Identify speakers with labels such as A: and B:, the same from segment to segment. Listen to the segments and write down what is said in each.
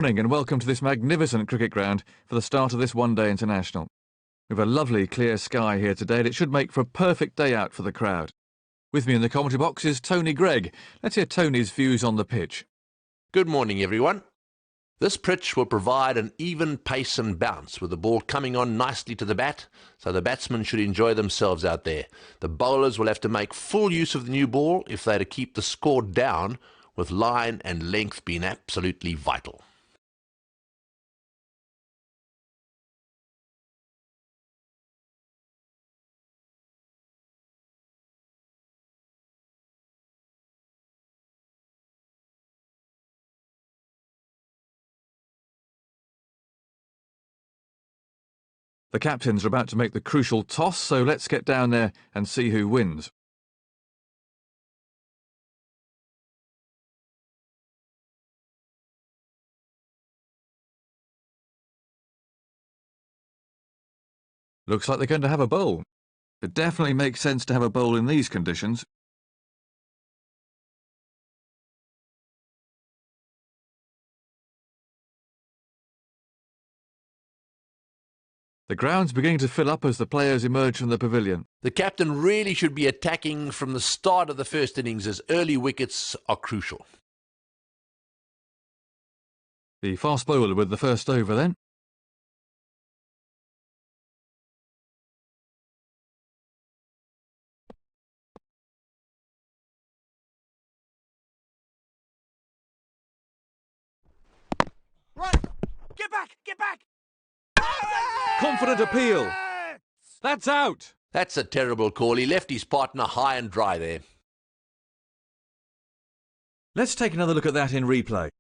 A: Morning and welcome to this magnificent cricket ground for the start of this one-day international. We have a lovely clear sky here today and it should make for a perfect day out for the crowd. With me in the commentary box is Tony Gregg. Let's hear Tony's views on the pitch.
B: Good morning, everyone. This pitch will provide an even pace and bounce with the ball coming on nicely to the bat, so the batsmen should enjoy themselves out there. The bowlers will have to make full use of the new ball if they're to keep the score down, with line and length being absolutely vital.
A: The captains are about to make the crucial toss, so let's get down there and see who wins. Looks like they're going to have a bowl. It definitely makes sense to have a bowl in these conditions. The ground's beginning to fill up as the players emerge from the pavilion.
B: The captain really should be attacking from the start of the first innings, as early wickets are crucial.
A: The fast bowler with the first over then.
C: Run! Get back! Get back!
A: Confident appeal. That's out.
B: That's a terrible call. He left his partner high and dry there.
A: Let's take another look at that in replay.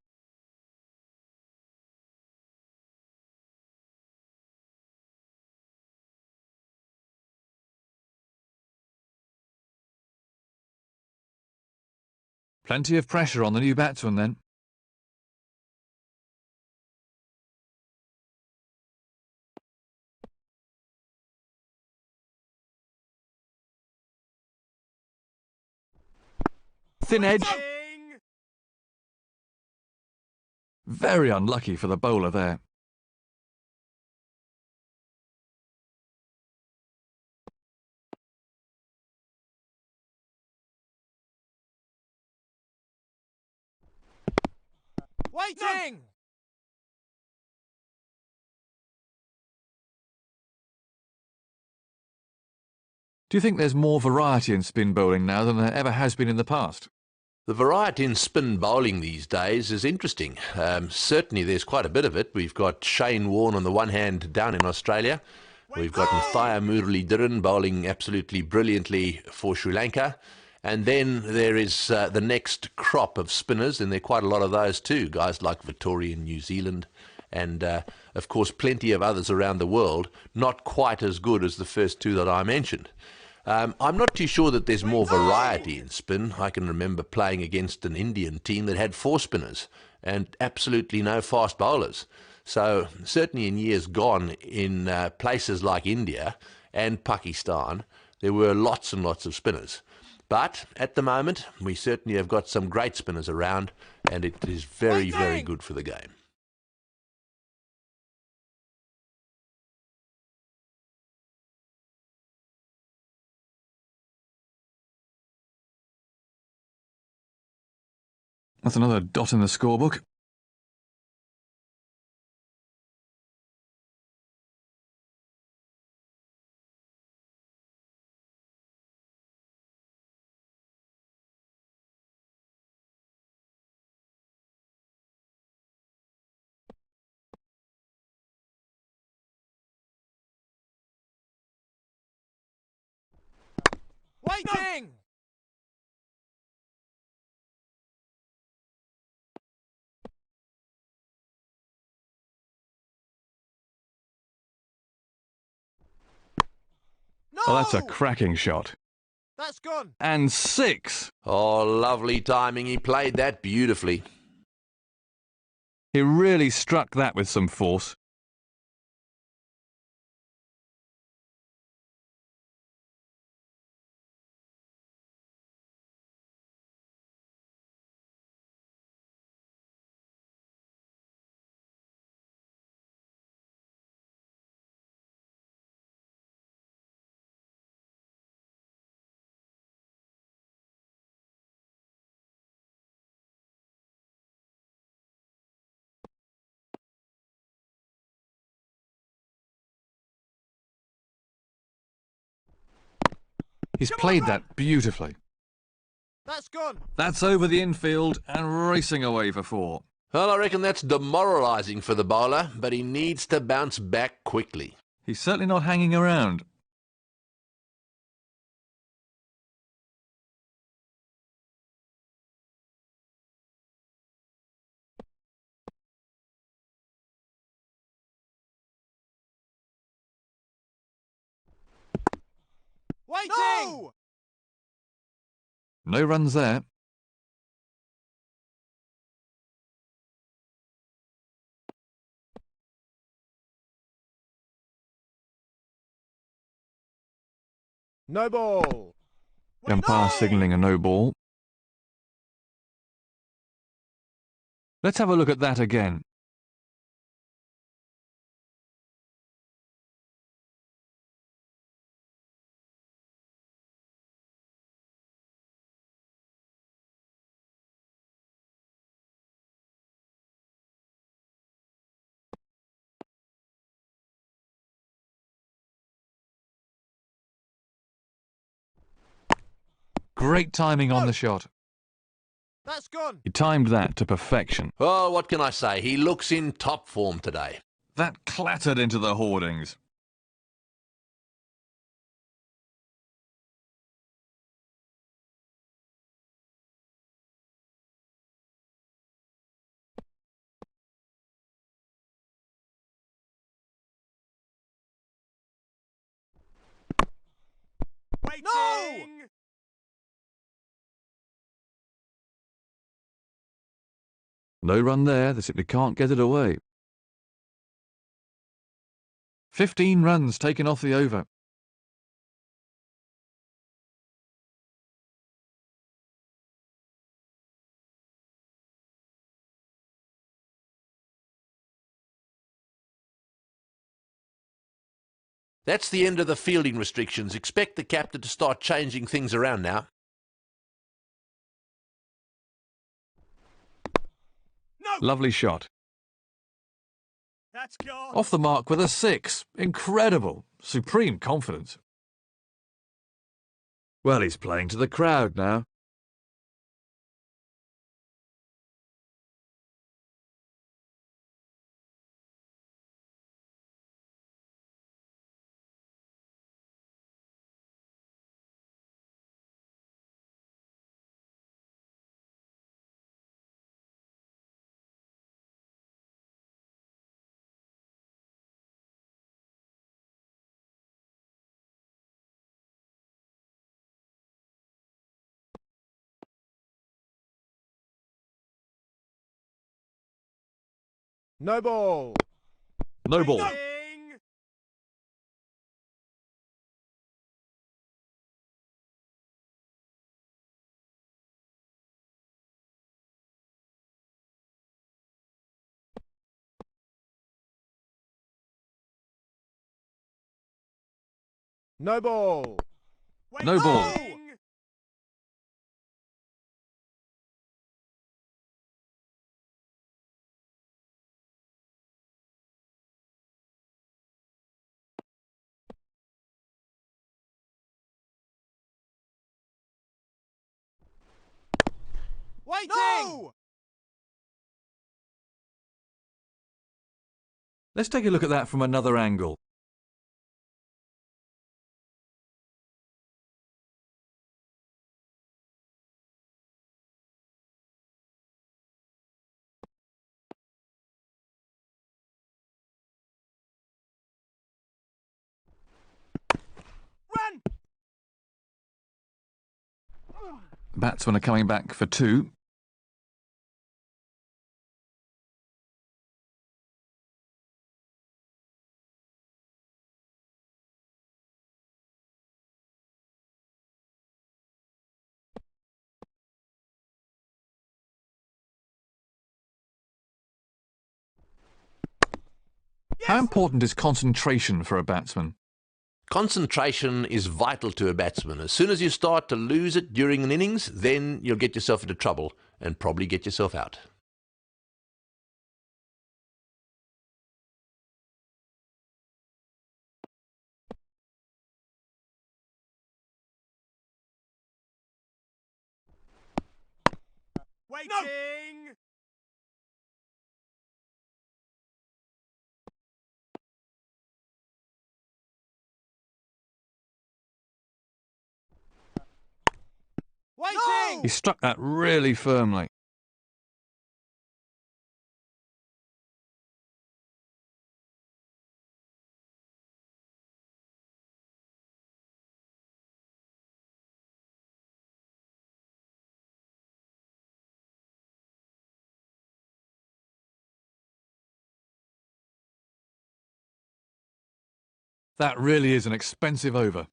A: Plenty of pressure on the new batsman then. Thin edge. Very unlucky for the bowler there.
C: Waiting!
A: Do you think there's more variety in spin bowling now than there ever has been in the past?
B: The variety in spin bowling these days is interesting. Certainly there's quite a bit of it. We've got Shane Warne on the one hand down in Australia. We've got Mathia Muralidharan bowling absolutely brilliantly for Sri Lanka. And then there is the next crop of spinners, and there are quite a lot of those too. Guys like Vittori in New Zealand, and of course plenty of others around the world, not quite as good as the first two that I mentioned. I'm not too sure that there's more variety in spin. I can remember playing against an Indian team that had 4 spinners and absolutely no fast bowlers. So certainly in years gone, in places like India and Pakistan, there were lots and lots of spinners. But at the moment, we certainly have got some great spinners around, and it is very, very good for the game.
A: That's another dot in the scorebook.
C: Waiting! No!
A: Oh, that's a cracking shot.
C: That's gone.
A: And 6.
B: Oh, lovely timing. He played that beautifully.
A: He really struck that with some force. He's
C: Come on,
A: played
C: run.
A: that beautifully.
C: That's gone.
A: That's over the infield and racing away for 4.
B: Well, I reckon that's demoralising for the bowler, but he needs to bounce back quickly.
A: He's certainly not hanging around.
C: Waiting. No!
A: No runs there.
C: No ball.
A: Umpire signalling a no ball. Let's have a look at that again. Great timing on the shot.
C: That's gone.
A: He timed that to perfection.
B: Oh, what can I say? He looks in top form today.
A: That clattered into the hoardings.
C: Waiting. No!
A: No run there. They simply can't get it away. 15 runs taken off the over.
B: That's the end of the fielding restrictions. Expect the captain to start changing things around now.
C: No!
A: Lovely shot.
C: That's gone.
A: Off the mark with a 6. Incredible. Supreme confidence. Well, he's playing to the crowd now.
C: No ball.
A: No ball.
C: Waiting. No ball.
A: No ball.
C: Waiting. Waiting. No!
A: Let's take a look at that from another angle.
C: Run!
A: The batsmen are coming back for 2. How important is concentration for a batsman?
B: Concentration is vital to a batsman. As soon as you start to lose it during an innings, then you'll get yourself into trouble and probably get yourself out.
C: Waiting! Waiting!
A: He struck that really firmly. That really is an expensive over.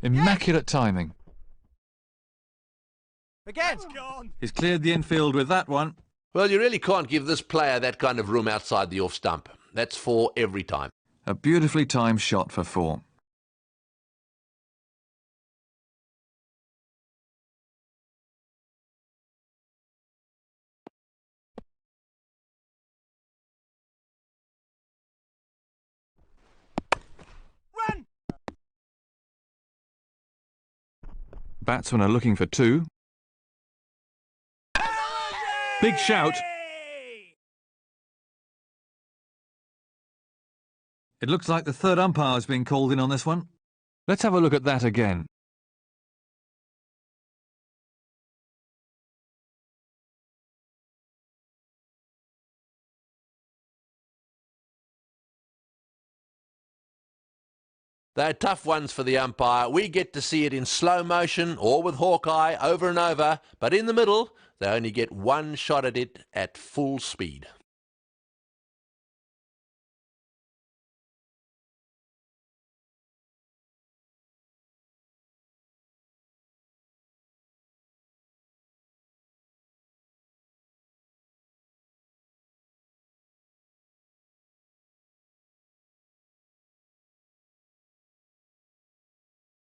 A: Immaculate timing.
C: Again! Gone!
A: He's cleared the infield with that one.
B: Well, you really can't give this player that kind of room outside the off stump. That's 4 every time.
A: A beautifully timed shot for 4.
C: Run!
A: Batsmen are looking for 2. Big shout. It looks like the third umpire's been called in on this one. Let's have a look at that again.
B: They're tough ones for the umpire. We get to see it in slow motion or with Hawkeye over and over, but in the middle, they only get one shot at it at full speed.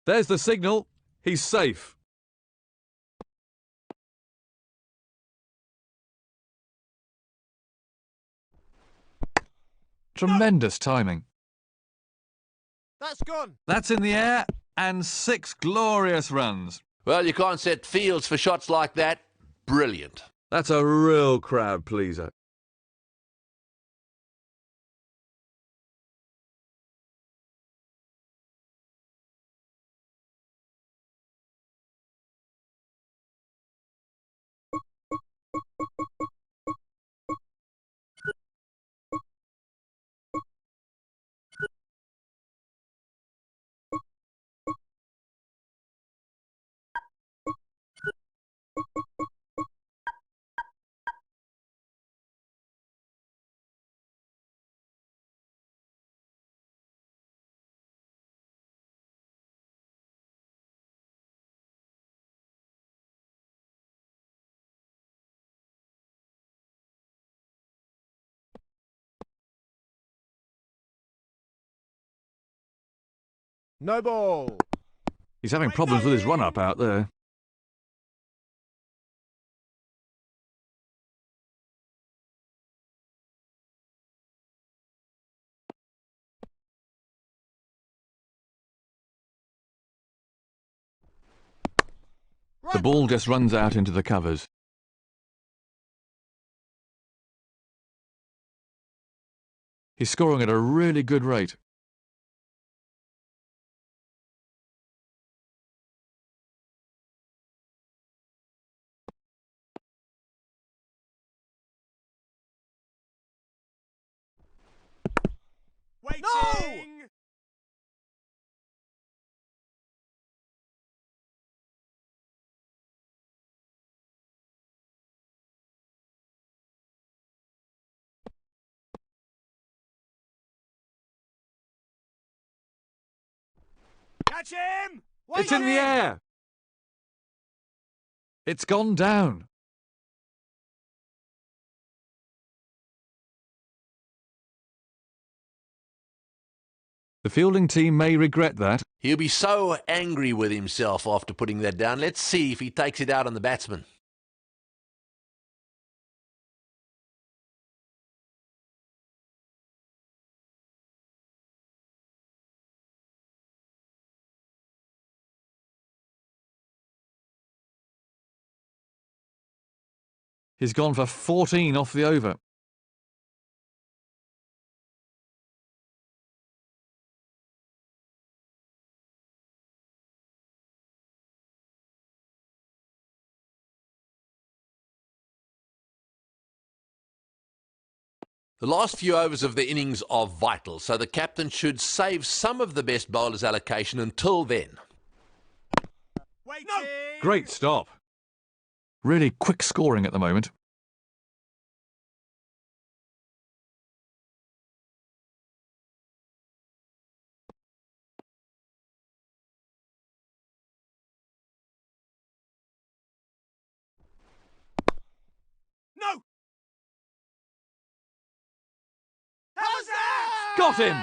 A: There's the signal. He's safe. Tremendous timing.
C: That's gone!
A: That's in the air, and 6 glorious runs.
B: Well, you can't set fields for shots like that. Brilliant.
A: That's a real crowd pleaser.
C: No ball!
A: He's having problems with his run-up out there. The ball just runs out into the covers. He's scoring at a really good rate.
C: Waiting! No! Catch him!
A: It's in the air! It's gone down. The fielding team may regret that.
B: He'll be so angry with himself after putting that down. Let's see if he takes it out on the batsman.
A: He's gone for 14 off the over.
B: The last few overs of the innings are vital, so the captain should save some of the best bowlers' allocation until then.
C: Waiting.
A: No! Great stop. Really quick scoring at the moment.
C: No! How's that?
A: Got him!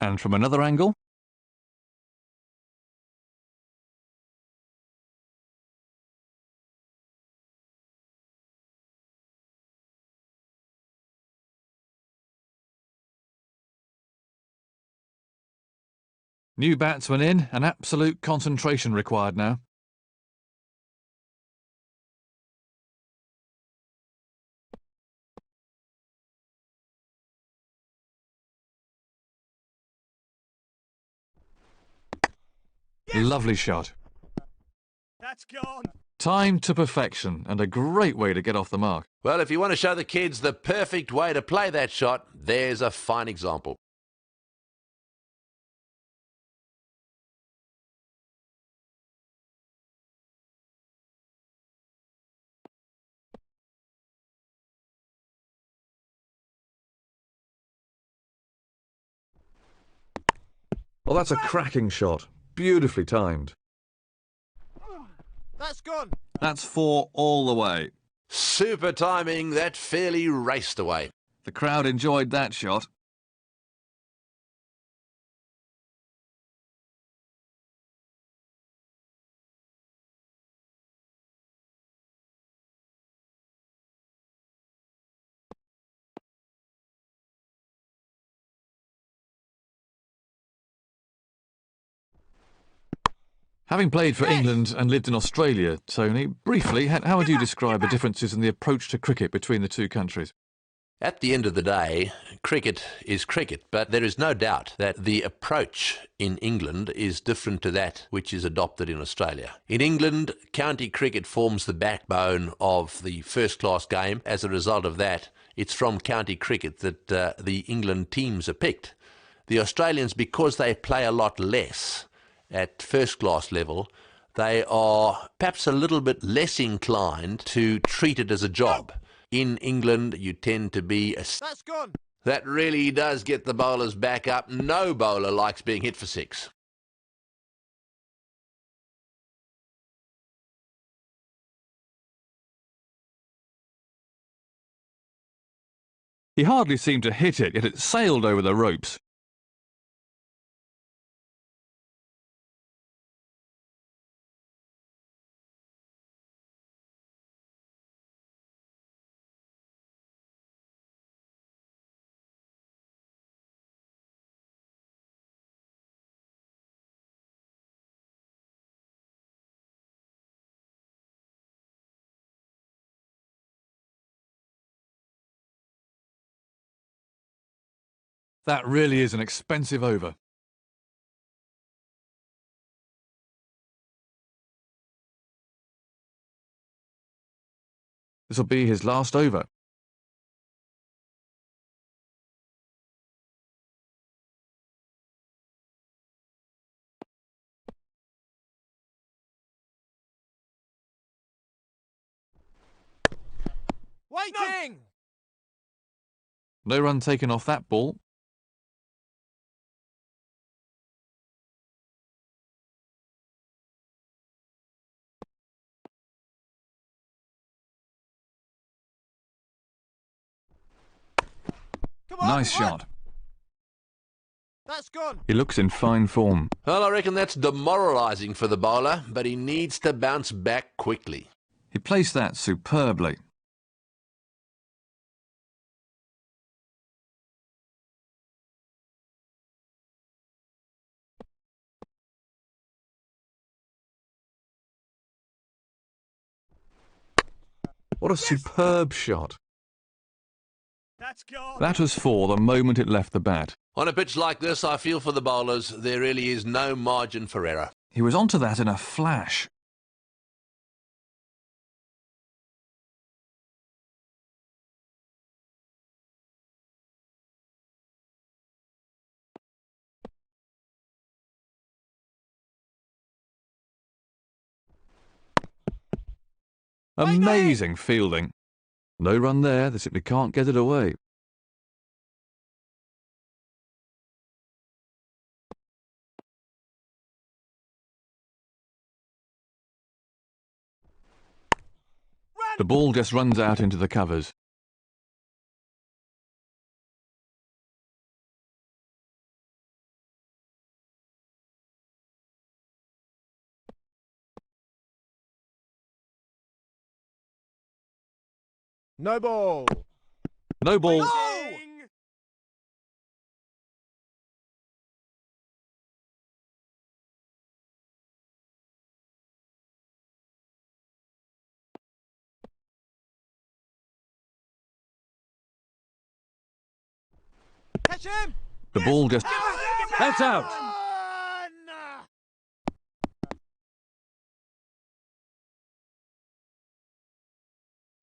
A: And from another angle. New batsman in, and absolute concentration required now.
C: Yes.
A: Lovely shot.
C: That's gone.
A: Timed to perfection, and a great way to get off the mark.
B: Well, if you want to show the kids the perfect way to play that shot, there's a fine example.
A: Well, that's a cracking shot. Beautifully timed.
C: That's gone.
A: That's 4 all the way.
B: Super timing, that fairly raced away.
A: The crowd enjoyed that shot. Having played for England and lived in Australia, Tony, briefly, how would you describe the differences in the approach to cricket between the two countries?
B: At the end of the day, cricket is cricket, but there is no doubt that the approach in England is different to that which is adopted in Australia. In England, county cricket forms the backbone of the first-class game. As a result of that, it's from county cricket that the England teams are picked. The Australians, because they play a lot less at first-class level, they are perhaps a little bit less inclined to treat it as a job. In England, you tend to be
C: That's gone.
B: That really does get the bowlers back up. No bowler likes being hit for 6.
A: He hardly seemed to hit it, yet it sailed over the ropes. That really is an expensive over. This will be his last over.
C: Waiting.
A: No run taken off that ball.
C: Come on,
A: Nice
C: run.
A: shot.
C: That's gone.
A: He looks in fine form.
B: Well, I reckon that's demoralising for the bowler, but he needs to bounce back quickly.
A: He placed that superbly. What a superb shot.
C: That's gone.
A: That was 4 the moment it left the bat.
B: On a pitch like this, I feel for the bowlers, there really is no margin for error.
A: He was onto that in a flash. Amazing fielding. No run there, they simply can't get it away. The ball just runs out into the covers.
C: No ball.
A: No ball.
C: No! Catch him!
A: The ball just... That's out!
C: Run!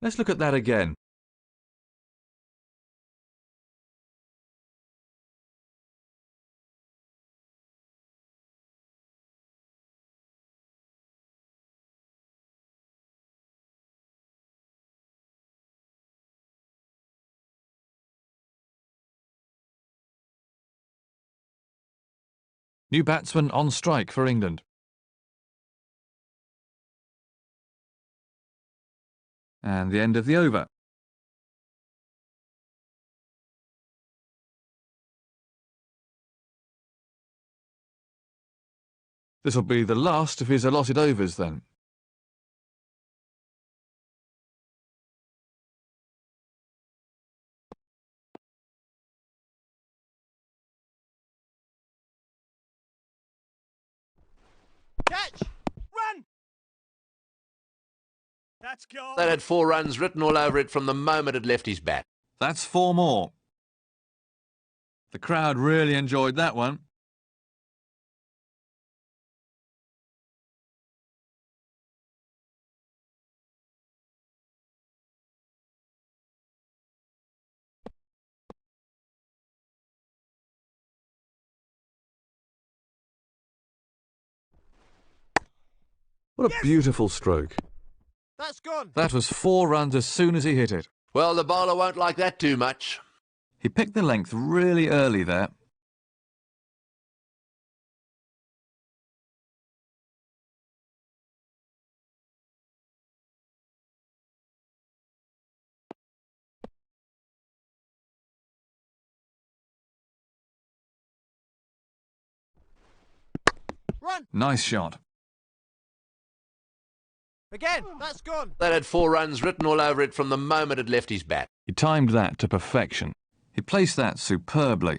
A: Let's look at that again. New batsman on strike for England. And the end of the over. This will be the last of his allotted overs then.
C: Catch! Run! That's gone.
B: That had 4 runs written all over it from the moment it left his bat.
A: That's 4 more. The crowd really enjoyed that one. What a beautiful stroke.
C: That's gone.
A: That was 4 runs as soon as he hit it.
B: Well, the bowler won't like that too much.
A: He picked the length really early there.
C: Run!
A: Nice shot.
C: Again. That's gone.
B: That had 4 runs written all over it from the moment it left his bat.
A: He timed that to perfection. He placed that superbly.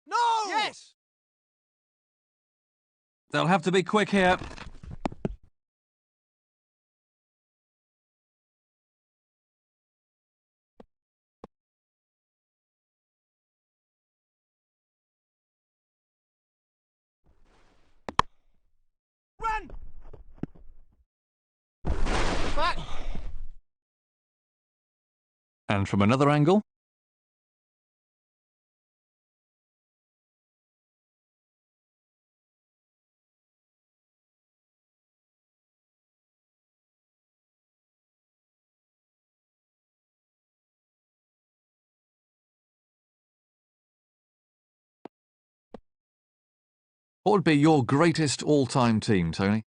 C: No! Yes!
A: They'll have to be quick here.
C: Run! Back!
A: And from another angle. What would be your greatest all-time team, Tony?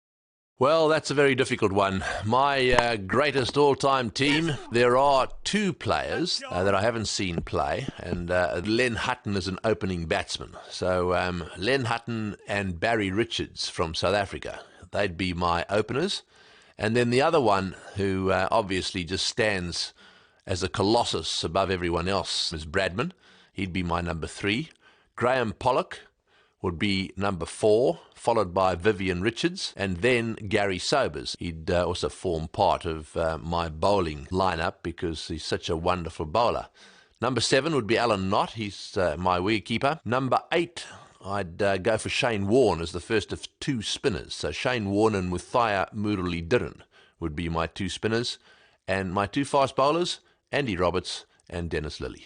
B: Well, that's a very difficult one. My greatest all-time team, there are two players that I haven't seen play, and Len Hutton is an opening batsman. So Len Hutton and Barry Richards from South Africa, they'd be my openers. And then the other one, who obviously just stands as a colossus above everyone else, is Bradman. He'd be my number 3. Graham Pollock would be number 4, followed by Vivian Richards, and then Gary Sobers. He'd also form part of my bowling lineup because he's such a wonderful bowler. Number 7 would be Alan Knott. He's my wicketkeeper. Number 8, I'd go for Shane Warne as the first of 2 spinners. So Shane Warne and Muthaiya Murali would be my 2 spinners. And my 2 fast bowlers, Andy Roberts and Dennis Lilly.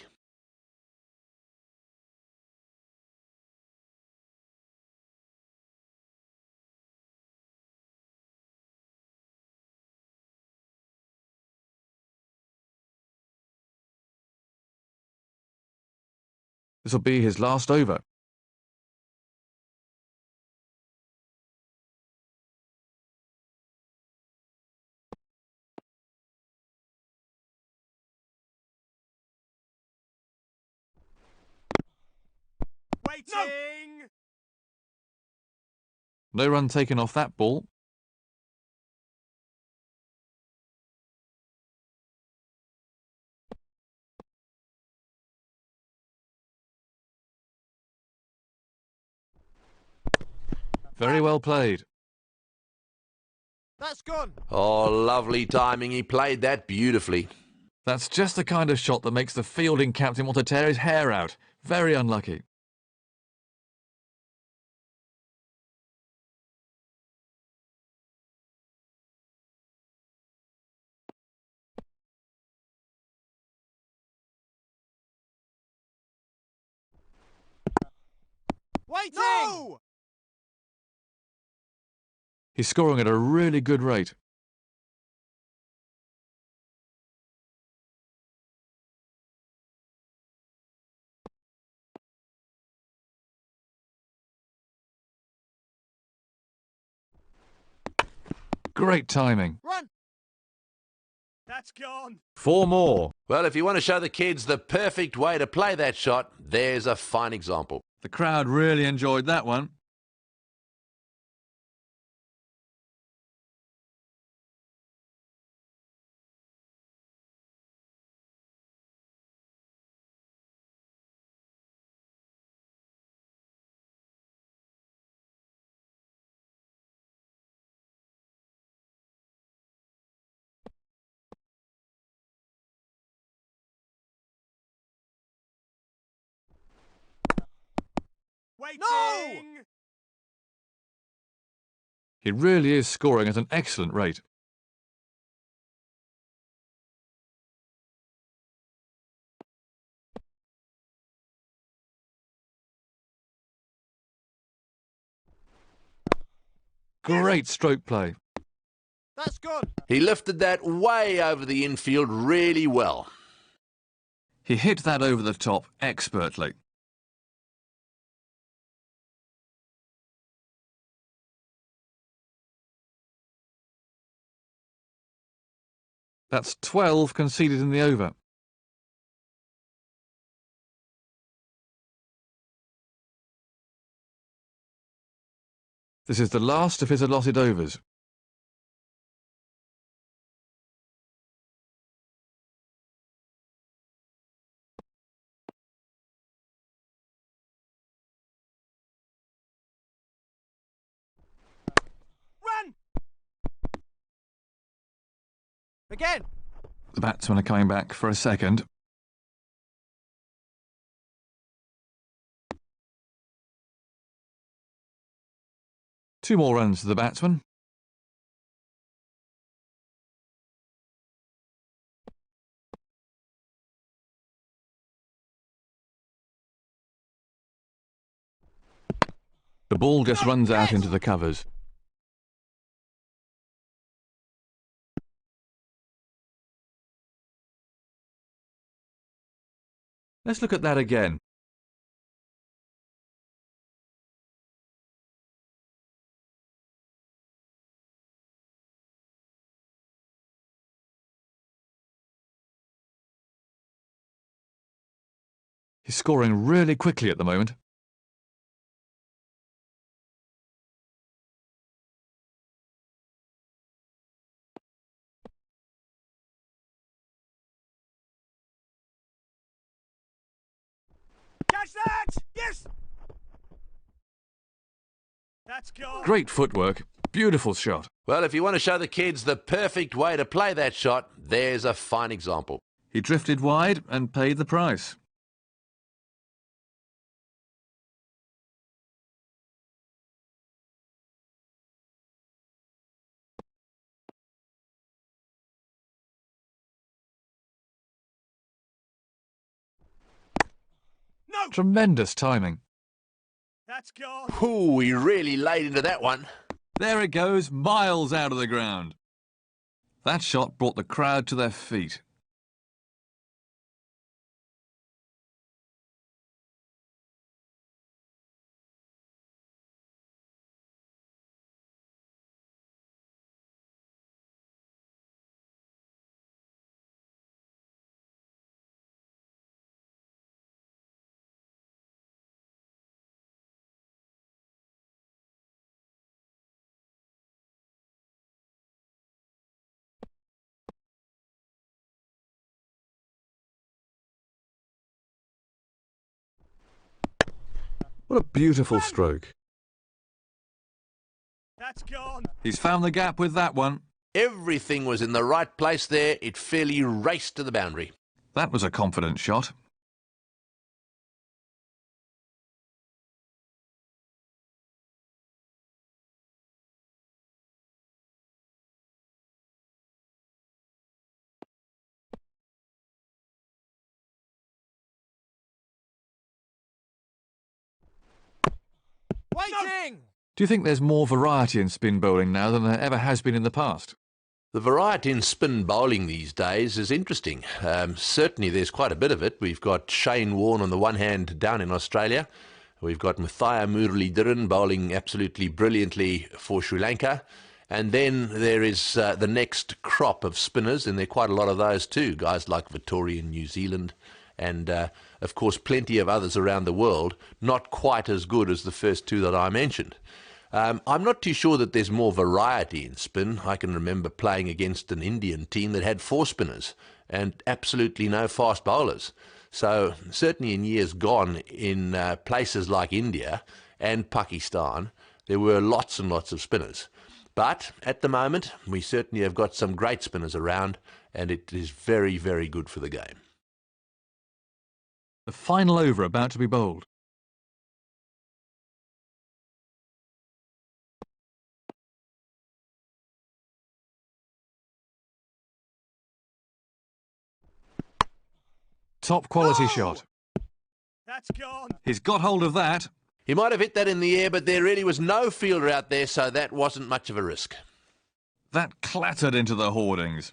A: This will be his last over.
C: Waiting!
A: No run taken off that ball. Very well played.
C: That's gone!
B: Oh, lovely timing. He played that beautifully.
A: That's just the kind of shot that makes the fielding captain want to tear his hair out. Very unlucky.
C: Waiting! No!
A: He's scoring at a really good rate. Great timing.
C: Run! That's gone!
A: 4 more.
B: Well, if you want to show the kids the perfect way to play that shot, there's a fine example.
A: The crowd really enjoyed that one.
C: Waiting! No!
A: He really is scoring at an excellent rate. Great stroke play.
C: That's gone!
B: He lifted that way over the infield really well.
A: He hit that over the top expertly. That's 12 conceded in the over. This is the last of his allotted overs.
C: Run! Again!
A: The batsmen are coming back for a second. Two more runs to the batsman. The ball just runs out into the covers. Let's look at that again. He's scoring really quickly at the moment.
C: Catch that! Yes! That's gone.
A: Great footwork. Beautiful shot.
B: Well, if you want to show the kids the perfect way to play that shot, there's a fine example.
A: He drifted wide and paid the price.
C: No!
A: Tremendous timing.
C: That's gone.
B: Ooh, he really laid into that one.
A: There it goes, miles out of the ground. That shot brought the crowd to their feet. What a beautiful stroke.
C: That's gone.
A: He's found the gap with that one.
B: Everything was in the right place there. It fairly raced to the boundary.
A: That was a confident shot.
C: Waiting!
A: Do you think there's more variety in spin bowling now than there ever has been in the past?
B: The variety in spin bowling these days is interesting. Certainly there's quite a bit of it. We've got Shane Warne on the one hand down in Australia. We've got Mathia Muralidharan bowling absolutely brilliantly for Sri Lanka. And then there is the next crop of spinners, and there are quite a lot of those too. Guys like Vittori in New Zealand, and of course plenty of others around the world, not quite as good as the first two that I mentioned. I'm not too sure that there's more variety in spin. I can remember playing against an Indian team that had 4 spinners and absolutely no fast bowlers. So certainly in years gone, in places like India and Pakistan, there were lots and lots of spinners. But at the moment, we certainly have got some great spinners around, and it is very, very good for the game.
A: The final over about to be bowled. Top quality shot.
C: That's gone.
A: He's got hold of that.
B: He might have hit that in the air, but there really was no fielder out there, so that wasn't much of a risk.
A: That clattered into the hoardings.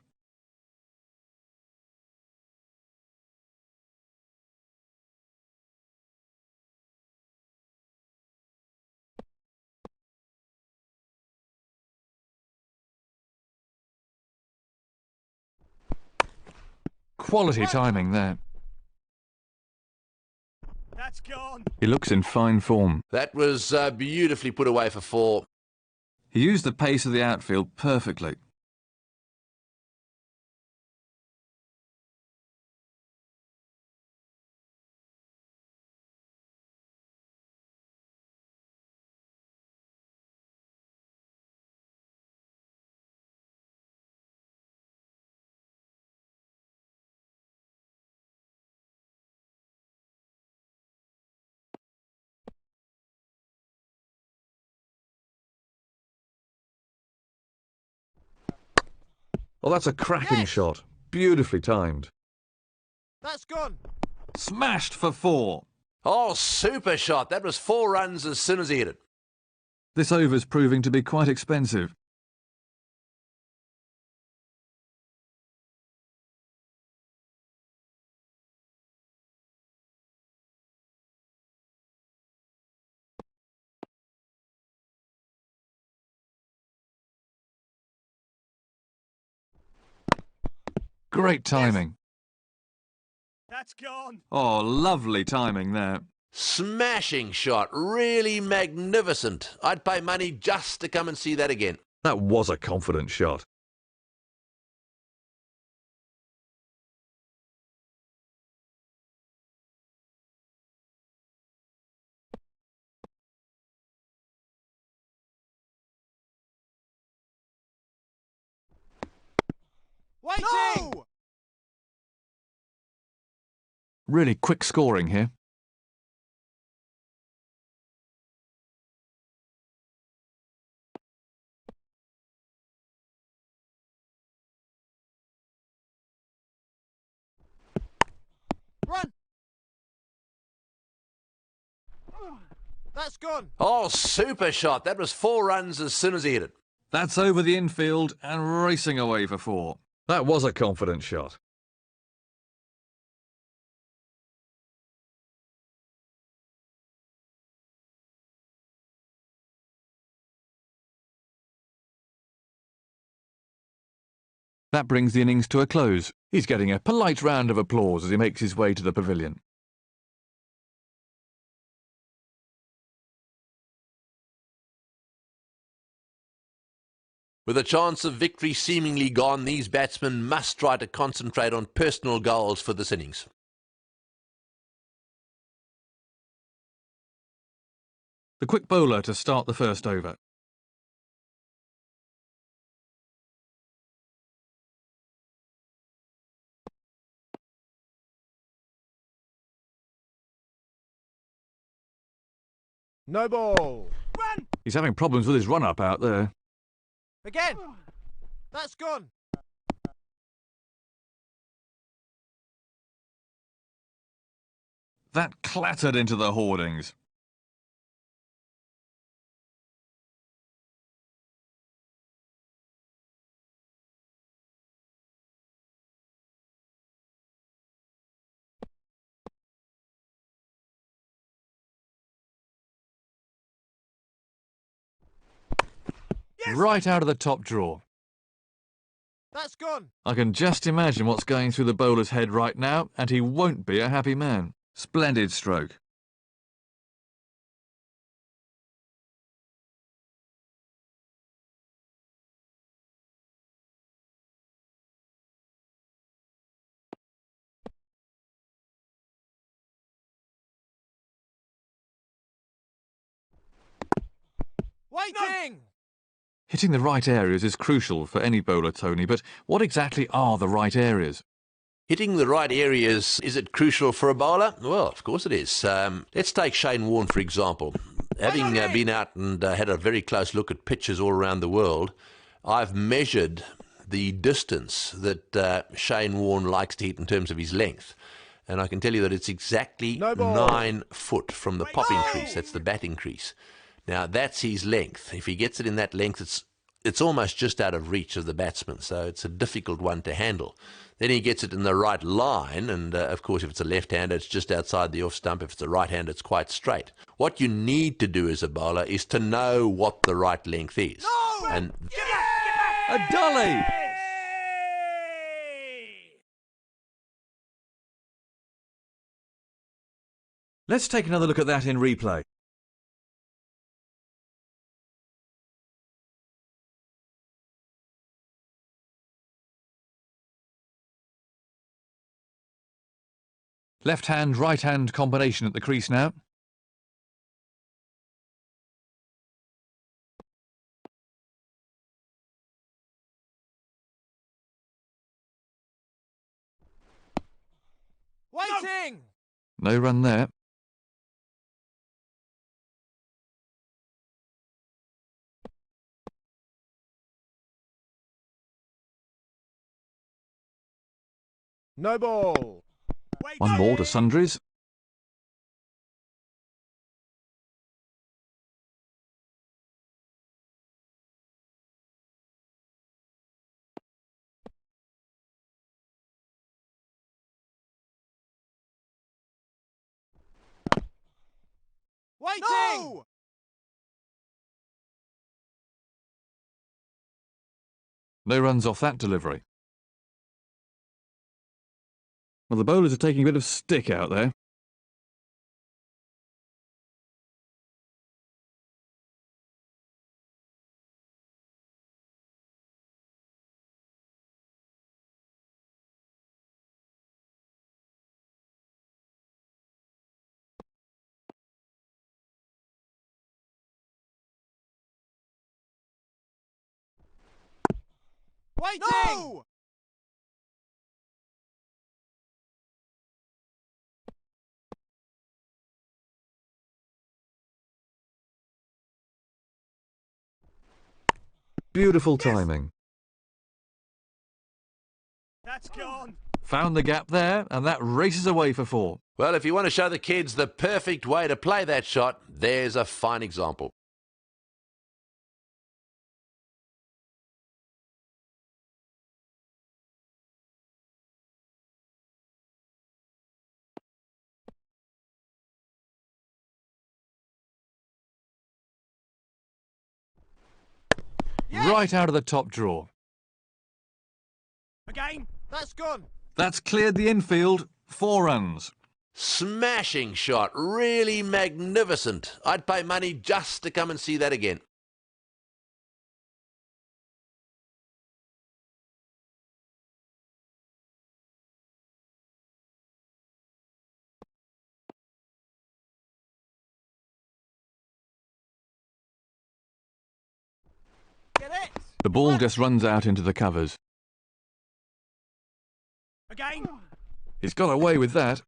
A: Quality timing there.
C: That's gone.
A: He looks in fine form.
B: That was beautifully put away for 4.
A: He used the pace of the outfield perfectly. Well, that's a cracking shot. Beautifully timed.
C: That's gone.
A: Smashed for 4.
B: Oh, super shot. That was 4 runs as soon as he hit it.
A: This over's proving to be quite expensive. Great timing.
C: That's gone.
A: Oh, lovely timing there.
B: Smashing shot, really magnificent. I'd pay money just to come and see that again.
A: That was a confident shot.
C: Waiting! No!
A: Really quick scoring here.
C: Run! That's gone.
B: Oh, super shot. That was 4 runs as soon as he hit it.
A: That's over the infield and racing away for 4. That was a confident shot. That brings the innings to a close. He's getting a polite round of applause as he makes his way to the pavilion.
B: With a chance of victory seemingly gone, these batsmen must try to concentrate on personal goals for this innings.
A: The quick bowler to start the first over.
C: No ball. Run!
A: He's having problems with his run-up out there.
C: Again. That's gone.
A: That clattered into the hoardings.
C: Yes!
A: Right out of the top drawer.
C: That's gone.
A: I can just imagine what's going through the bowler's head right now, and he won't be a happy man. Splendid stroke.
C: Waiting!
A: Hitting the right areas is crucial for any bowler, Tony, but what exactly are the right areas?
B: Hitting the right areas, is it crucial for a bowler? Well, of course it is. Let's take Shane Warne, for example. Having been out and had a very close look at pitches all around the world, I've measured the distance that Shane Warne likes to hit in terms of his length. And I can tell you that it's exactly 9 foot from the popping crease. That's the batting crease. Now, that's his length. If he gets it in that length, it's almost just out of reach of the batsman, so it's a difficult one to handle. Then he gets it in the right line, and of course, if it's a left-hander, it's just outside the off-stump. If it's a right-hander, it's quite straight. What you need to do as a bowler is to know what the right length is.
C: No!
B: And
C: Get back!
A: A dolly! Let's take another look at that in replay. Left-hand, right-hand combination at the crease now.
C: Waiting!
A: No run there.
C: No ball.
A: One more to sundries.
C: Waiting! No!
A: No runs off that delivery. Well, the bowlers are taking a bit of stick out there.
C: Waiting! No!
A: Beautiful timing.
C: That's gone.
A: Found the gap there, and that races away for 4.
B: Well, if you want to show the kids the perfect way to play that shot, there's a fine example.
C: Yes!
A: Right out of the top drawer.
C: Again. That's gone.
A: That's cleared the infield. 4 runs.
B: Smashing shot, really magnificent. I'd pay money just to come and see that again.
C: Get it.
A: The ball just runs out into the covers.
C: Again.
A: He's got away with that.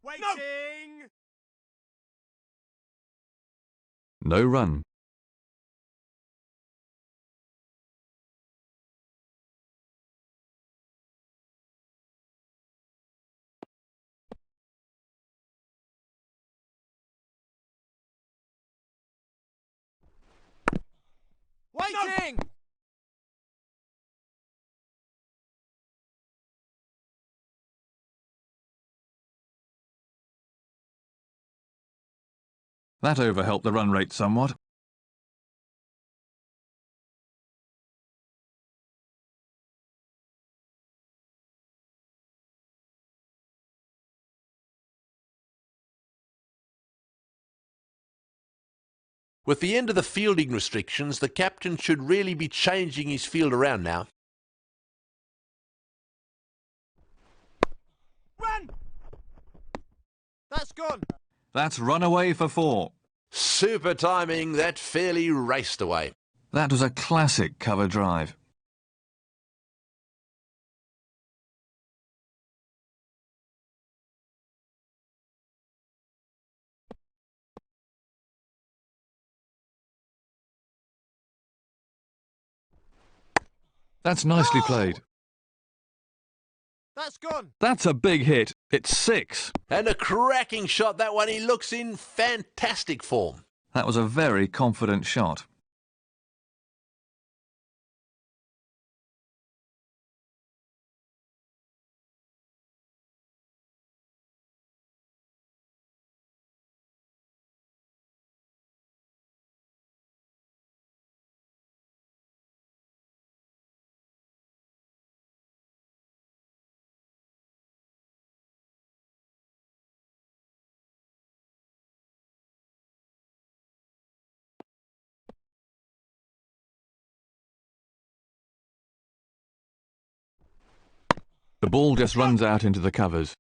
C: Waiting.
A: No run.
C: Waiting.
A: That over helped the run rate somewhat.
B: With the end of the fielding restrictions, the captain should really be changing his field around now.
C: Run. That's gone.
A: That's run away for 4.
B: Super timing, that fairly raced away.
A: That was a classic cover drive. That's nicely played.
C: That's gone.
A: That's a big hit. It's 6.
B: And a cracking shot, that one. He looks in fantastic form.
A: That was a very confident shot. The ball just runs out into the covers.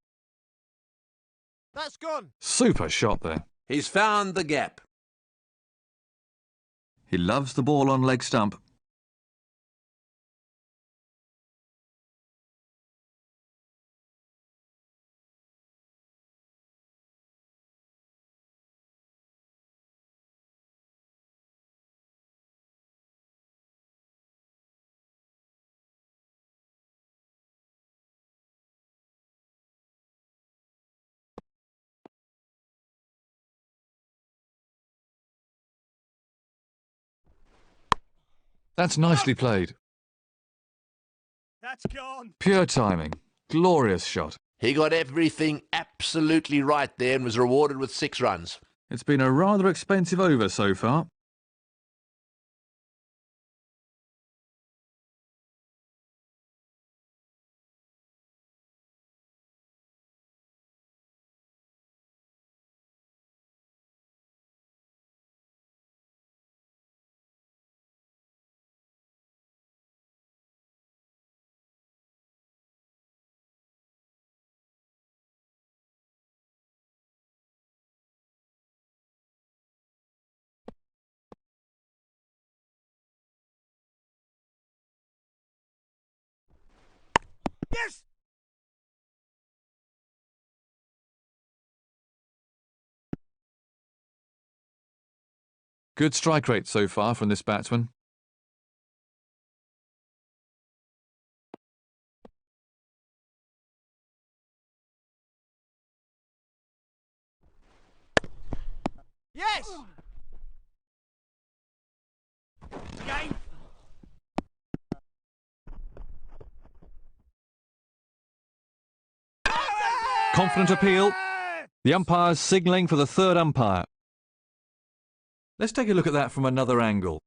C: That's gone.
A: Super shot there.
B: He's found the gap.
A: He loves the ball on leg stump. That's nicely played.
C: That's gone.
A: Pure timing. Glorious shot.
B: He got everything absolutely right there and was rewarded with 6 runs.
A: It's been a rather expensive over so far.
C: Yes!
A: Good strike rate so far from this batsman.
C: Yes! Game.
A: Confident appeal. The umpire's signalling for the third umpire. Let's take a look at that from another angle.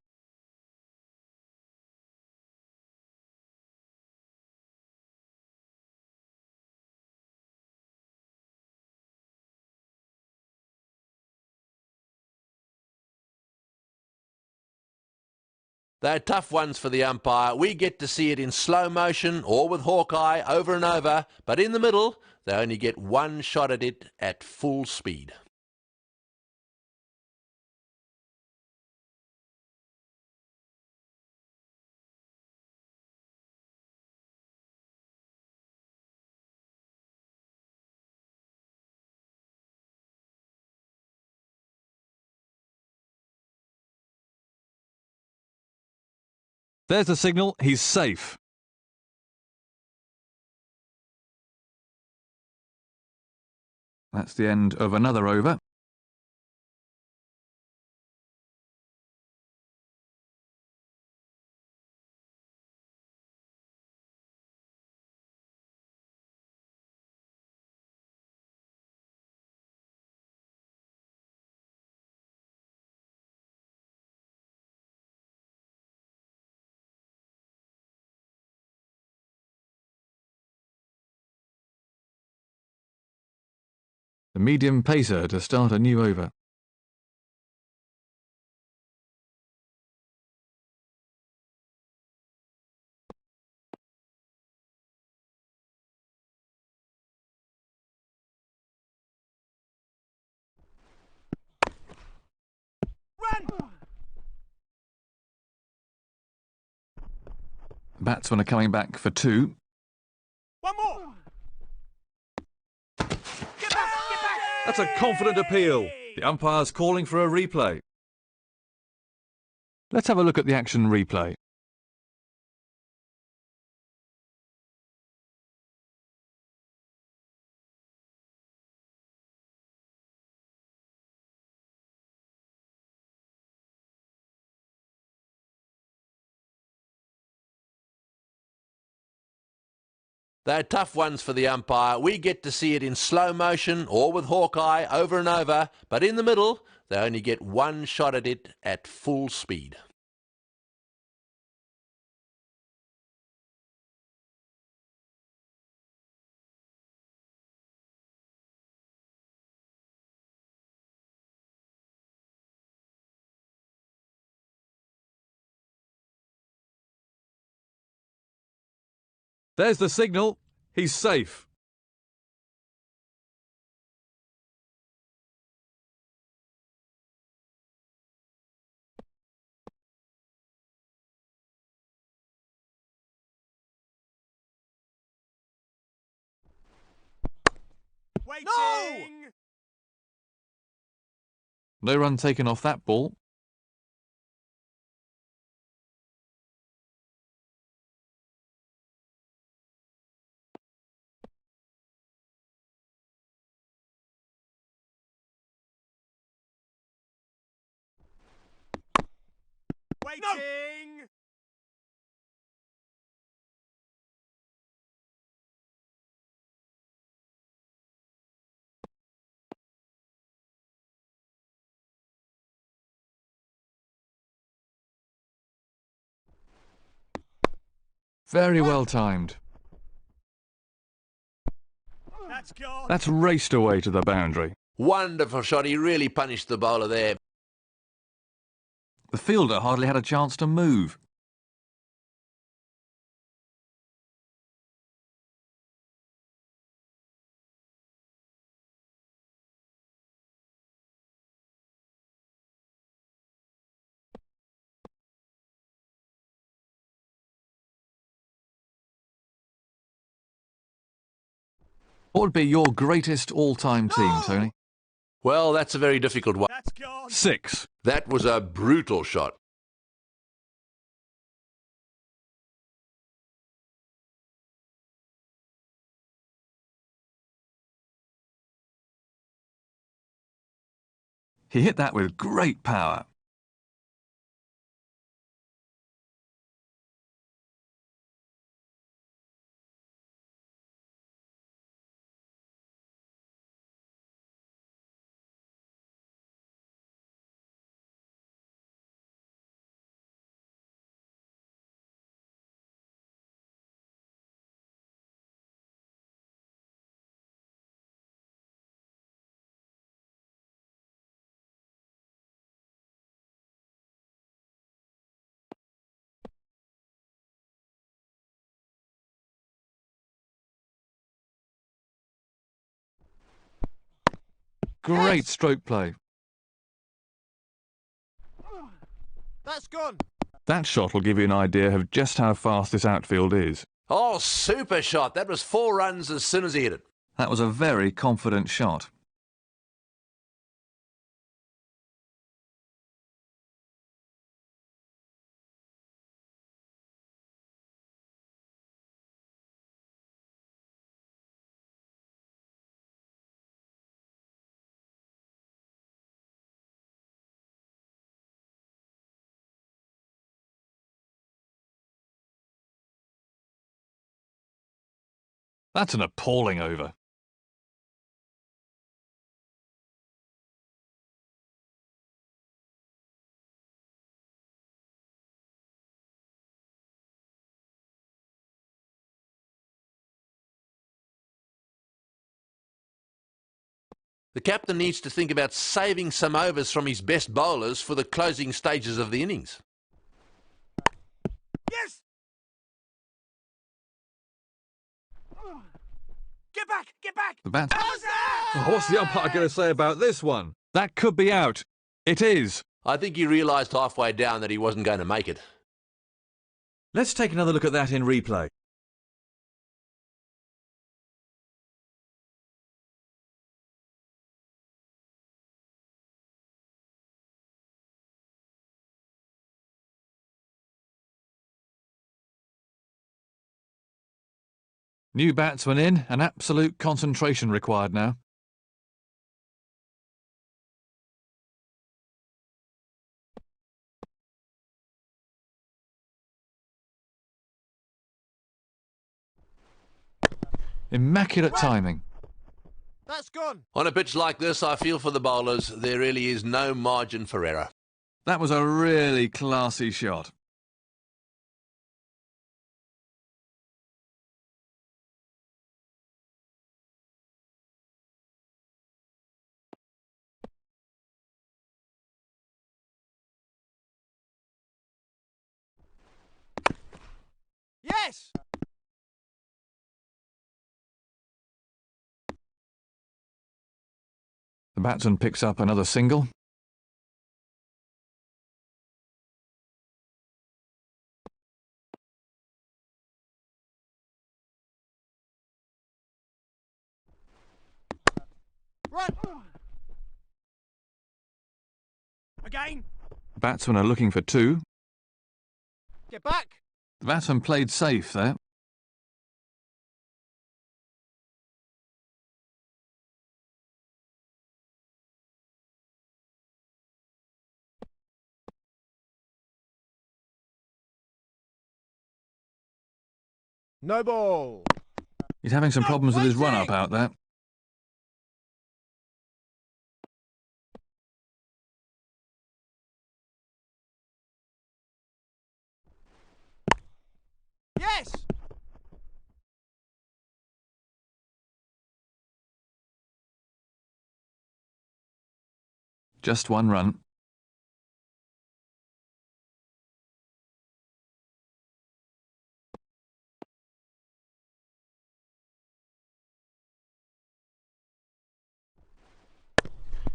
B: They're tough ones for the umpire. We get to see it in slow motion or with Hawkeye over and over, but in the middle, they only get one shot at it at full speed.
A: There's the signal. He's safe. That's the end of another over. The medium pacer to start a new over.
C: Run!
A: The batsmen are coming back for 2.
C: One more! Get back! Get back!
A: That's a confident appeal. The umpire's calling for a replay. Let's have a look at the action replay.
B: They're tough ones for the umpire. We get to see it in slow motion or with Hawkeye over and over, but in the middle, they only get one shot at it at full speed.
A: There's the signal. He's safe.
C: Waiting!
A: No run taken off that ball.
C: Waiting!
A: Very well timed.
C: That's gone.
A: That's raced away to the boundary.
B: Wonderful shot. He really punished the bowler there.
A: The fielder hardly had a chance to move. What would be your greatest all-time team, Tony?
B: Well, that's a very difficult one.
C: That's gone.
A: 6.
B: That was a brutal shot.
A: He hit that with great power. Great stroke play.
C: That's gone.
A: That shot will give you an idea of just how fast this outfield is.
B: Oh, super shot. That was 4 runs as soon as he hit it.
A: That was a very confident shot. That's an appalling over.
B: The captain needs to think about saving some overs from his best bowlers for the closing stages of the innings.
C: Yes. Get back. Get back.
A: The bat.
C: How's that?
A: What's the umpire going to say about this one? That could be out. It is.
B: I think he realised halfway down that he wasn't going to make it.
A: Let's take another look at that in replay. New batsman in, and absolute concentration required now. Immaculate timing.
C: That's gone.
B: On a pitch like this, I feel for the bowlers. There really is no margin for error.
A: That was a really classy shot.
C: Yes.
A: The batsman picks up another single.
C: Run. Again.
A: The batsmen are looking for 2.
C: Get back.
A: The batsman played safe there.
C: No ball.
A: He's having some problems with his run-up out there.
C: Yes.
A: Just one run.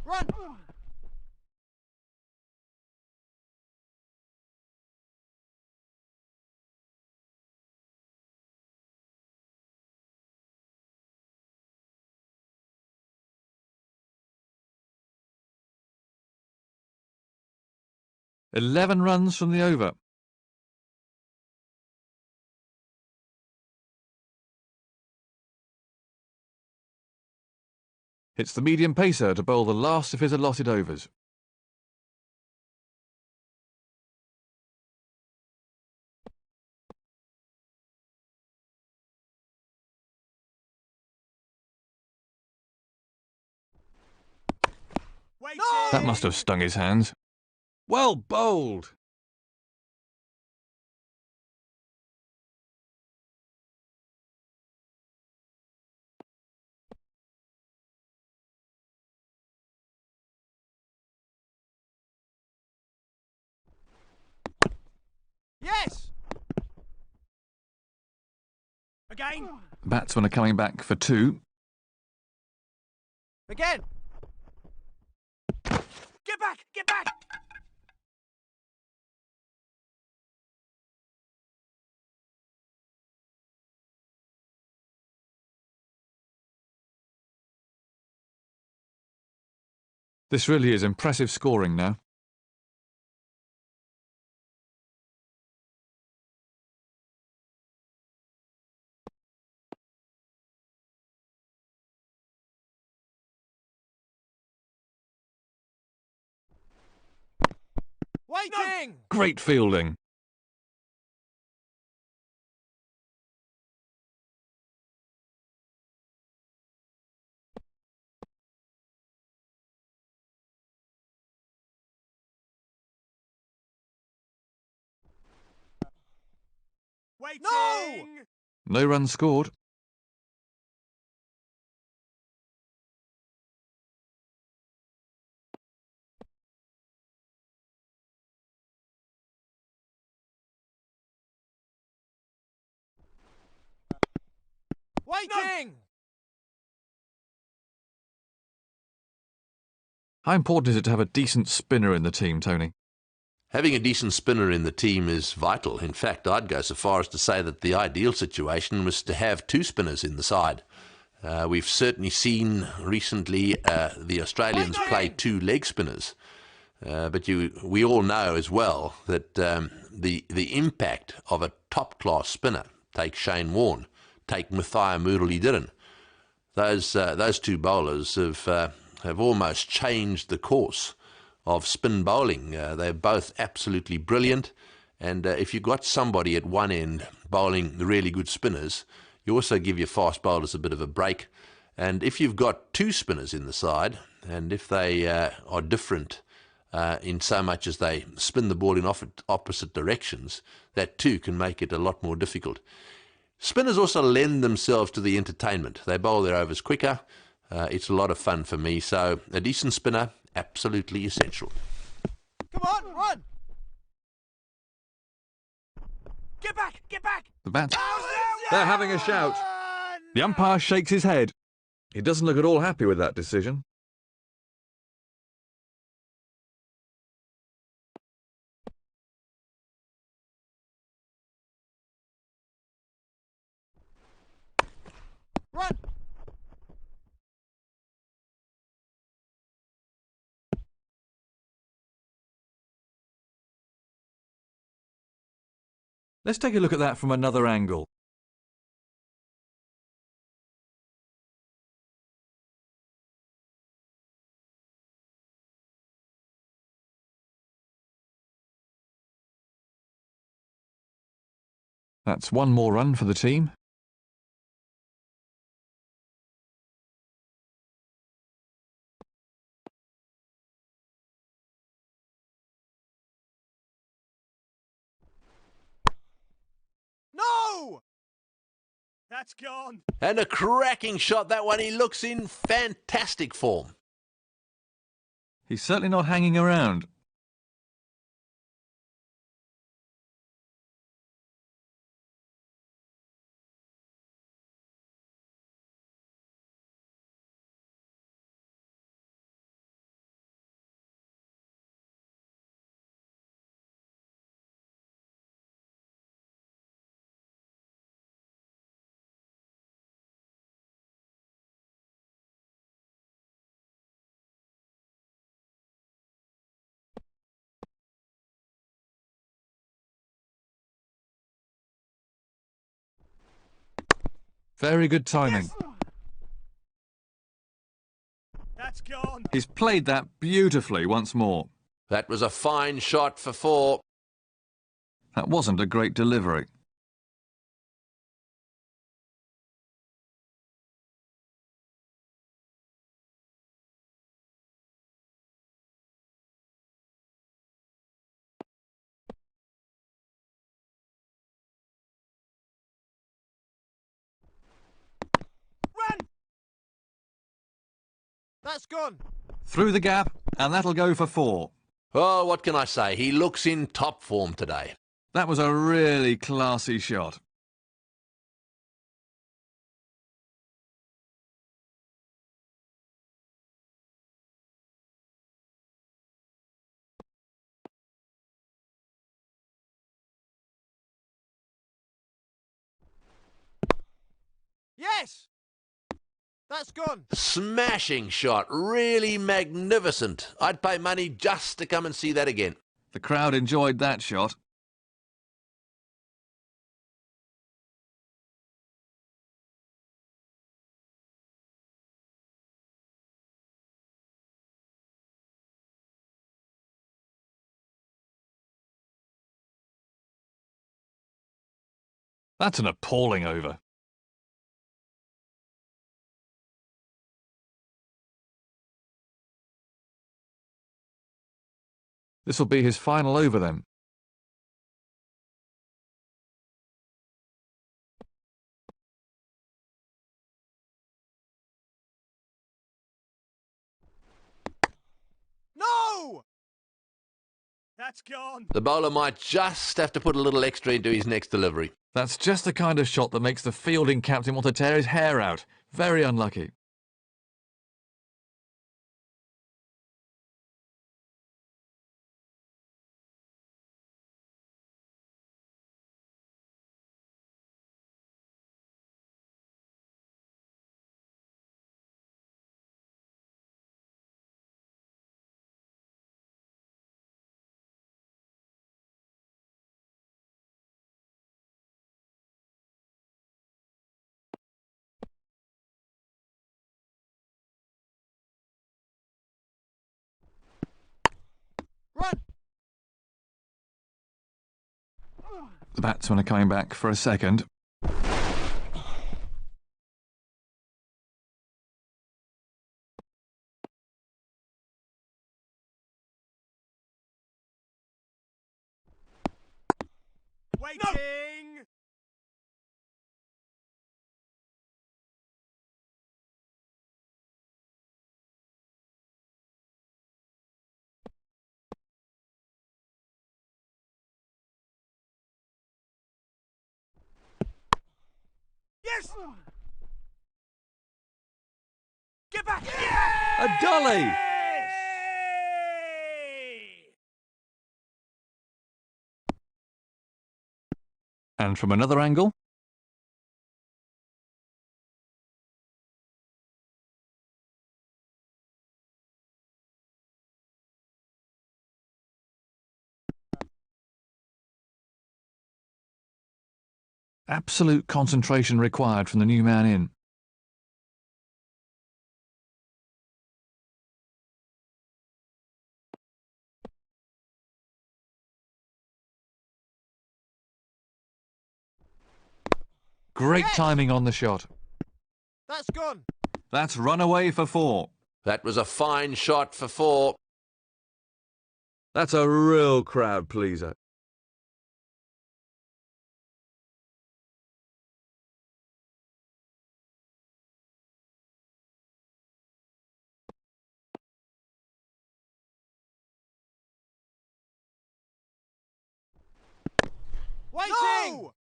C: Run!
A: "11 runs from the over. It's the medium pacer to bowl the last of his allotted overs.
C: Waiting!
A: That must have stung his hands. Well bowled!
C: Yes! Again!
A: The batsmen are coming back for 2.
C: Again! Get back! Get back!
A: This really is impressive scoring now.
C: Waiting!
A: Great fielding.
C: Waiting! No!
A: No runs scored.
C: Waiting!
A: How important is it to have a decent spinner in the team, Tony?
B: Having a decent spinner in the team is vital. In fact, I'd go so far as to say that the ideal situation was to have 2 spinners in the side. We've certainly seen recently the Australians play 2 leg spinners. But we all know as well that the impact of a top-class spinner, take Shane Warne, take Mathia Murali-Dhiran, those 2 bowlers have almost changed the course of spin bowling. They're both absolutely brilliant, and if you've got somebody at one end bowling the really good spinners, you also give your fast bowlers a bit of a break. And if you've got 2 spinners in the side, and if they are different in so much as they spin the ball in opposite directions, that too can make it a lot more difficult. Spinners also lend themselves to the entertainment. They bowl their overs quicker. It's a lot of fun for me. So a decent spinner, absolutely essential.
C: Come on, run! Get back! Get back!
A: The bats...
C: Thousand!
A: They're having a shout. The umpire shakes his head. He doesn't look at all happy with that decision.
C: Run!
A: Let's take a look at that from another angle. That's 1 more run for the team.
C: No! That's gone.
B: And a cracking shot, that one. He looks in fantastic form.
A: He's certainly not hanging around. Very good timing.
C: Yes! That's gone.
A: He's played that beautifully once more.
B: That was a fine shot for 4.
A: That wasn't a great delivery.
C: Run! That's gone.
A: Through the gap, and that'll go for 4.
B: Oh, what can I say? He looks in top form today.
A: That was a really classy shot.
C: Yes! That's gone.
B: Smashing shot. Really magnificent. I'd pay money just to come and see that again.
A: The crowd enjoyed that shot. That's an appalling over. This will be his final over then.
C: No! That's gone.
B: The bowler might just have to put a little extra into his next delivery.
A: That's just the kind of shot that makes the fielding captain want to tear his hair out. Very unlucky.
C: Run!
A: The batsmen are coming back for a second.
C: Waiting! Yes! Get back!
A: A dolly!
C: Yay!
A: And from another angle, absolute concentration required from the new man in. Great
C: Yes!
A: timing on the shot.
C: That's gone.
A: That's run away for 4.
B: That was a fine shot for 4.
A: That's a real crowd pleaser.
C: Waiting! No!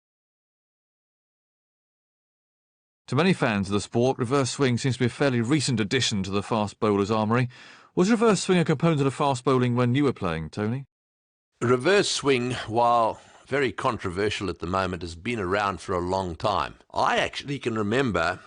A: To many fans of the sport, reverse swing seems to be a fairly recent addition to the fast bowler's armoury. Was reverse swing a component of fast bowling when you were playing, Tony?
B: Reverse swing, while very controversial at the moment, has been around for a long time. I actually can remember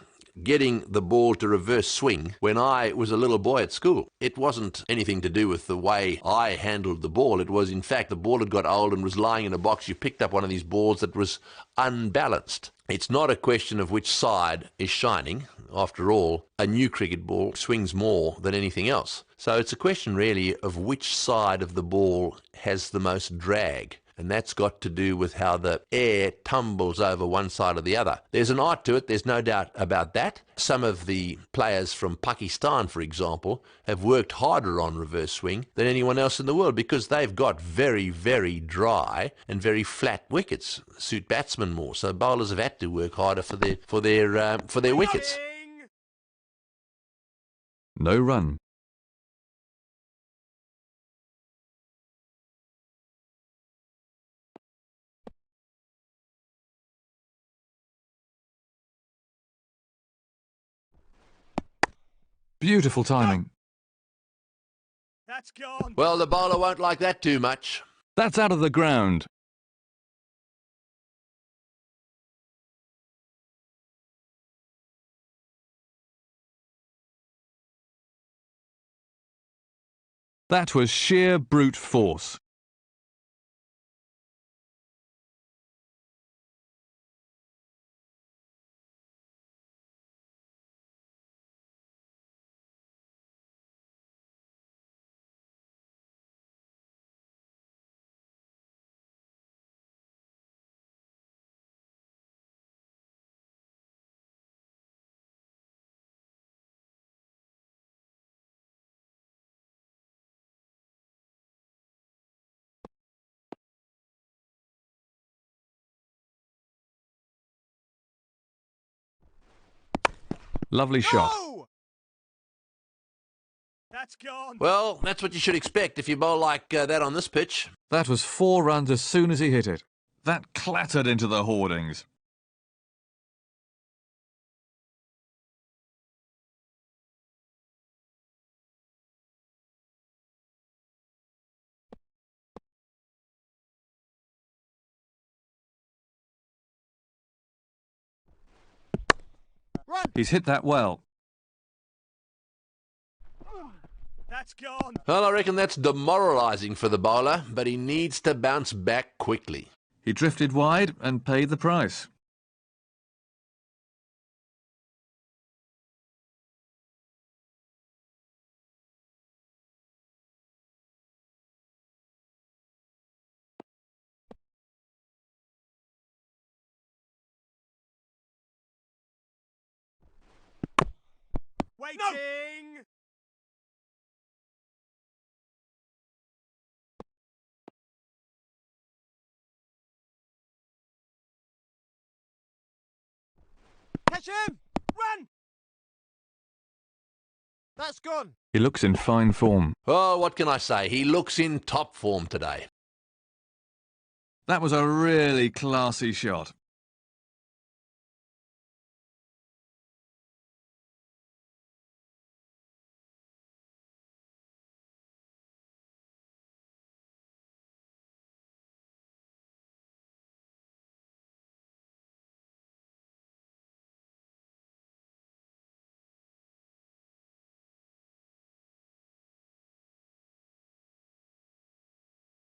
B: getting the ball to reverse swing when I was a little boy at school. It wasn't anything to do with the way I handled the ball. It was, in fact, the ball had got old and was lying in a box. You picked up one of these balls that was unbalanced. It's not a question of which side is shining. After all, a new cricket ball swings more than anything else. So it's a question really of which side of the ball has the most drag. And that's got to do with how the air tumbles over one side or the other. There's an art to it, there's no doubt about that. Some of the players from Pakistan, for example, have worked harder on reverse swing than anyone else in the world because they've got very, very dry and very flat wickets, suit batsmen more. So bowlers have had to work harder for their wickets.
A: No run. Beautiful timing.
C: That's gone.
B: Well, the bowler won't like that too much.
A: That's out of the ground. That was sheer brute force. Lovely shot.
C: No! That's gone.
B: Well, that's what you should expect if you bowl like that on this pitch.
A: That was 4 runs as soon as he hit it. That clattered into the hoardings.
C: Run!
A: He's hit that well.
C: That's gone.
B: Well, I reckon that's demoralising for the bowler, but he needs to bounce back quickly.
A: He drifted wide and paid the price.
C: Waiting. No. Catch him! Run! That's gone.
A: He looks in fine form.
B: Oh, what can I say? He looks in top form today.
A: That was a really classy shot.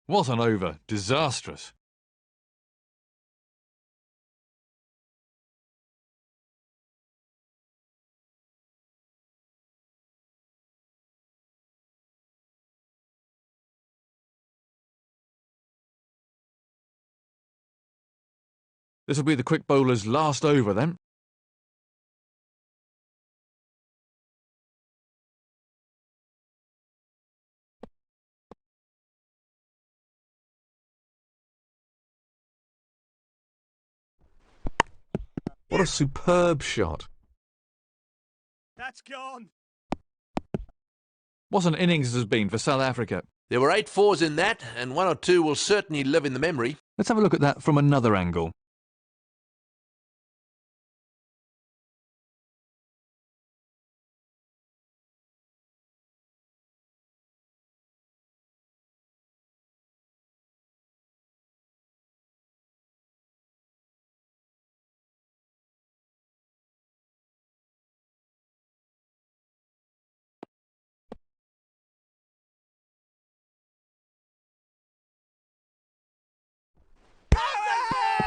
A: What an over. Disastrous. This will be the quick bowler's last over then. What a superb shot.
C: That's gone.
A: What an innings this has been for South Africa.
B: There were 8 fours in that, and 1 or 2 will certainly live in the memory.
A: Let's have a look at that from another angle.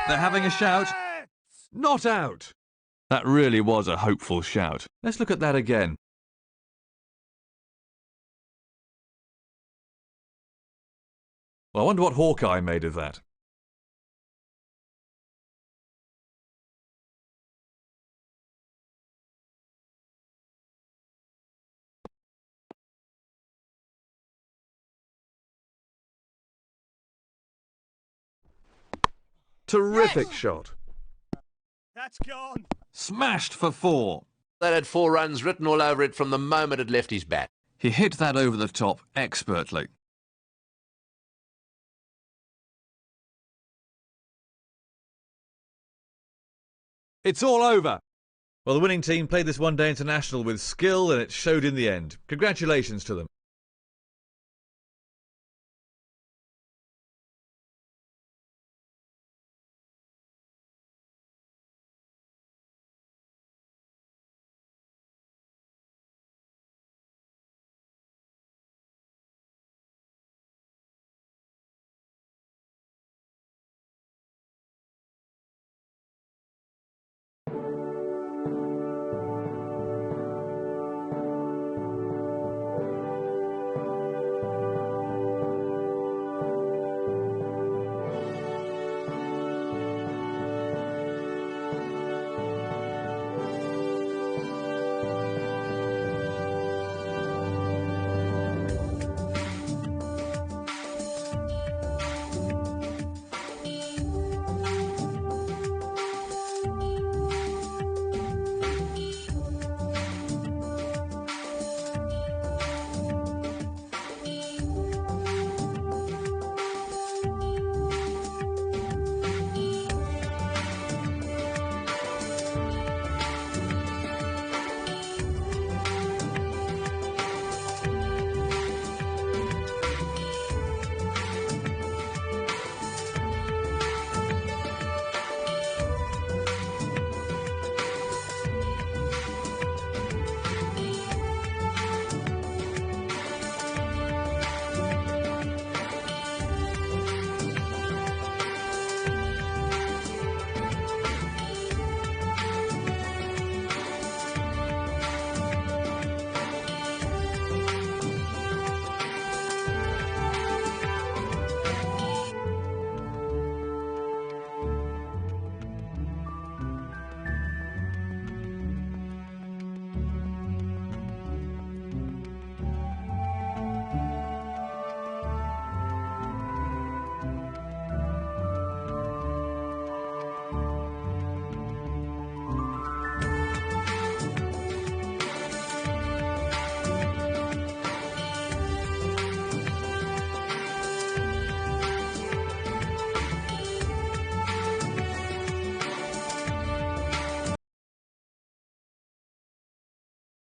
A: They're having a shout. Not out! That really was a hopeful shout. Let's look at that again. Well, I wonder what Hawkeye made of that. Terrific shot.
C: That's gone.
A: Smashed for 4.
B: That had 4 runs written all over it from the moment it left his bat.
A: He hit that over the top expertly. It's all over. Well, the winning team played this one-day international with skill, and it showed in the end. Congratulations to them.